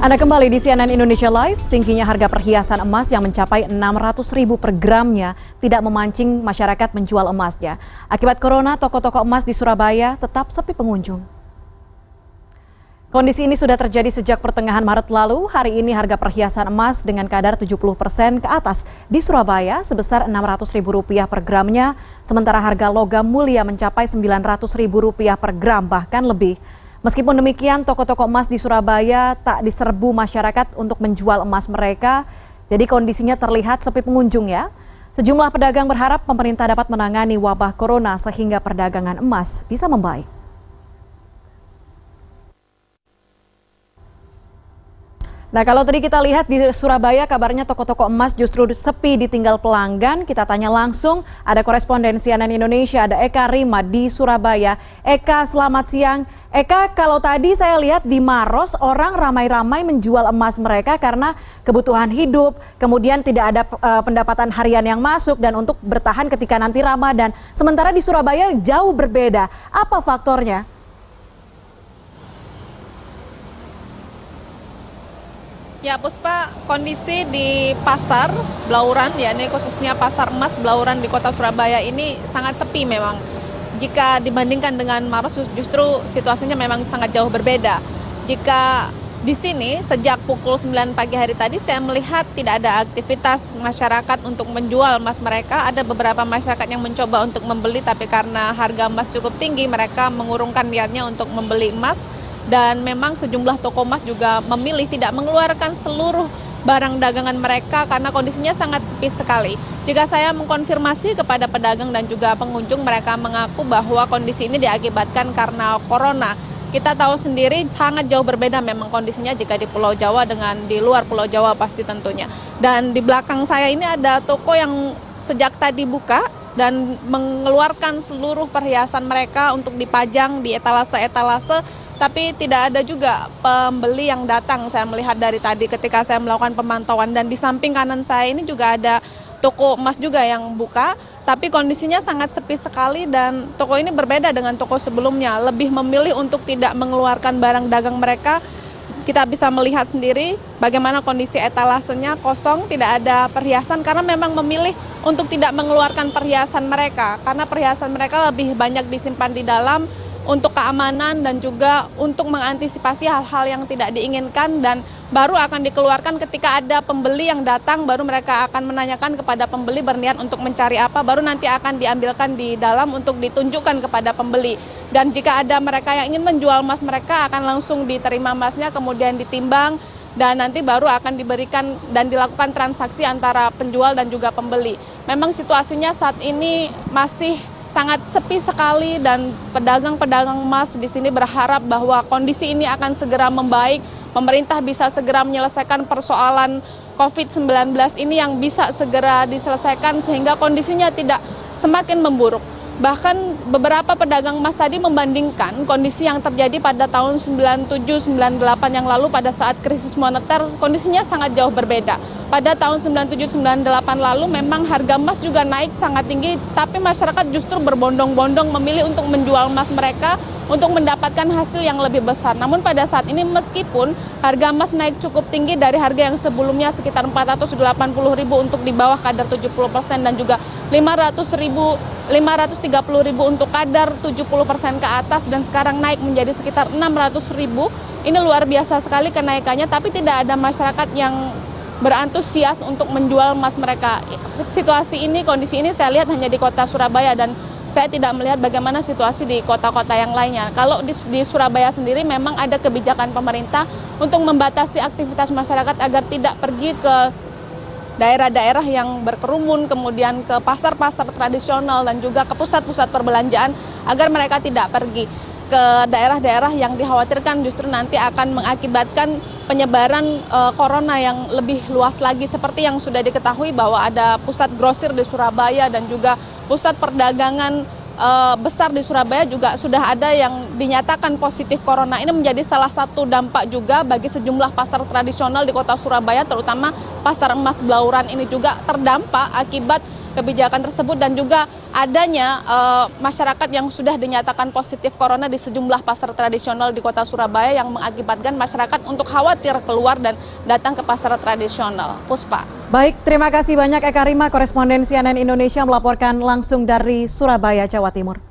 Anda kembali di CNN Indonesia Live. Tingginya harga perhiasan emas yang mencapai 600.000 per gramnya tidak memancing masyarakat menjual emasnya. Akibat corona, toko-toko emas di Surabaya tetap sepi pengunjung. Kondisi ini sudah terjadi sejak pertengahan Maret lalu. Hari ini harga perhiasan emas dengan kadar 70% ke atas di Surabaya sebesar Rp600.000 per gramnya, sementara harga logam mulia mencapai Rp900.000 per gram bahkan lebih. Meskipun demikian, toko-toko emas di Surabaya tak diserbu masyarakat untuk menjual emas mereka, jadi kondisinya terlihat sepi pengunjung ya. Sejumlah pedagang berharap pemerintah dapat menangani wabah corona sehingga perdagangan emas bisa membaik. Nah, kalau tadi kita lihat di Surabaya kabarnya toko-toko emas justru sepi ditinggal pelanggan. Kita tanya langsung, ada koresponden CNN Indonesia, ada Eka Rima di Surabaya. Eka, selamat siang. Eka, kalau tadi saya lihat di Maros orang ramai-ramai menjual emas mereka karena kebutuhan hidup, kemudian tidak ada pendapatan harian yang masuk dan untuk bertahan ketika nanti Ramadan. Sementara di Surabaya jauh berbeda. Apa faktornya? Ya Puspa, kondisi di pasar Blauran, ya ini khususnya pasar emas Blauran di kota Surabaya ini sangat sepi memang. Jika dibandingkan dengan Maros justru situasinya memang sangat jauh berbeda. Jika di sini sejak pukul 9 pagi hari tadi saya melihat tidak ada aktivitas masyarakat untuk menjual emas mereka. Ada beberapa masyarakat yang mencoba untuk membeli tapi karena harga emas cukup tinggi mereka mengurungkan niatnya untuk membeli emas. Dan memang sejumlah toko emas juga memilih tidak mengeluarkan seluruh barang dagangan mereka karena kondisinya sangat sepi sekali. Jika saya mengkonfirmasi kepada pedagang dan juga pengunjung, mereka mengaku bahwa kondisi ini diakibatkan karena corona. Kita tahu sendiri sangat jauh berbeda memang kondisinya jika di Pulau Jawa dengan di luar Pulau Jawa pasti tentunya. Dan di belakang saya ini ada toko yang sejak tadi buka dan mengeluarkan seluruh perhiasan mereka untuk dipajang di etalase-etalase. Tapi tidak ada juga pembeli yang datang, saya melihat dari tadi ketika saya melakukan pemantauan. Dan di samping kanan saya ini juga ada toko emas juga yang buka, tapi kondisinya sangat sepi sekali dan toko ini berbeda dengan toko sebelumnya. Lebih memilih untuk tidak mengeluarkan barang dagang mereka. Kita bisa melihat sendiri bagaimana kondisi etalasenya kosong, tidak ada perhiasan karena memang memilih untuk tidak mengeluarkan perhiasan mereka. Karena perhiasan mereka lebih banyak disimpan di dalam, untuk keamanan dan juga untuk mengantisipasi hal-hal yang tidak diinginkan dan baru akan dikeluarkan ketika ada pembeli yang datang, baru mereka akan menanyakan kepada pembeli berniat untuk mencari apa, baru nanti akan diambilkan di dalam untuk ditunjukkan kepada pembeli. Dan jika ada mereka yang ingin menjual emas mereka akan langsung diterima emasnya, kemudian ditimbang dan nanti baru akan diberikan dan dilakukan transaksi antara penjual dan juga pembeli. Memang situasinya saat ini masih sangat sepi sekali dan pedagang-pedagang emas di sini berharap bahwa kondisi ini akan segera membaik, pemerintah bisa segera menyelesaikan persoalan COVID-19 ini yang bisa segera diselesaikan sehingga kondisinya tidak semakin memburuk. Bahkan beberapa pedagang emas tadi membandingkan kondisi yang terjadi pada tahun 97-98 yang lalu pada saat krisis moneter, kondisinya sangat jauh berbeda. Pada tahun 97-98 lalu memang harga emas juga naik sangat tinggi, tapi masyarakat justru berbondong-bondong memilih untuk menjual emas mereka untuk mendapatkan hasil yang lebih besar. Namun pada saat ini meskipun harga emas naik cukup tinggi dari harga yang sebelumnya sekitar Rp480.000 untuk di bawah kadar 70% dan juga Rp530.000 untuk kadar 70% ke atas dan sekarang naik menjadi sekitar Rp600.000. Ini luar biasa sekali kenaikannya, tapi tidak ada masyarakat yang berantusias untuk menjual emas mereka. Situasi ini, kondisi ini saya lihat hanya di kota Surabaya dan saya tidak melihat bagaimana situasi di kota-kota yang lainnya. Kalau di Surabaya sendiri memang ada kebijakan pemerintah untuk membatasi aktivitas masyarakat agar tidak pergi ke daerah-daerah yang berkerumun, kemudian ke pasar-pasar tradisional dan juga ke pusat-pusat perbelanjaan agar mereka tidak pergi ke daerah-daerah yang dikhawatirkan justru nanti akan mengakibatkan penyebaran corona yang lebih luas lagi, seperti yang sudah diketahui bahwa ada pusat grosir di Surabaya dan juga pusat perdagangan besar di Surabaya juga sudah ada yang dinyatakan positif corona. Ini menjadi salah satu dampak juga bagi sejumlah pasar tradisional di kota Surabaya, terutama pasar emas Blauran ini juga terdampak akibat kebijakan tersebut dan juga adanya masyarakat yang sudah dinyatakan positif corona di sejumlah pasar tradisional di kota Surabaya yang mengakibatkan masyarakat untuk khawatir keluar dan datang ke pasar tradisional. Puspa. Baik, terima kasih banyak Eka Rima, koresponden CNN Indonesia melaporkan langsung dari Surabaya, Jawa Timur.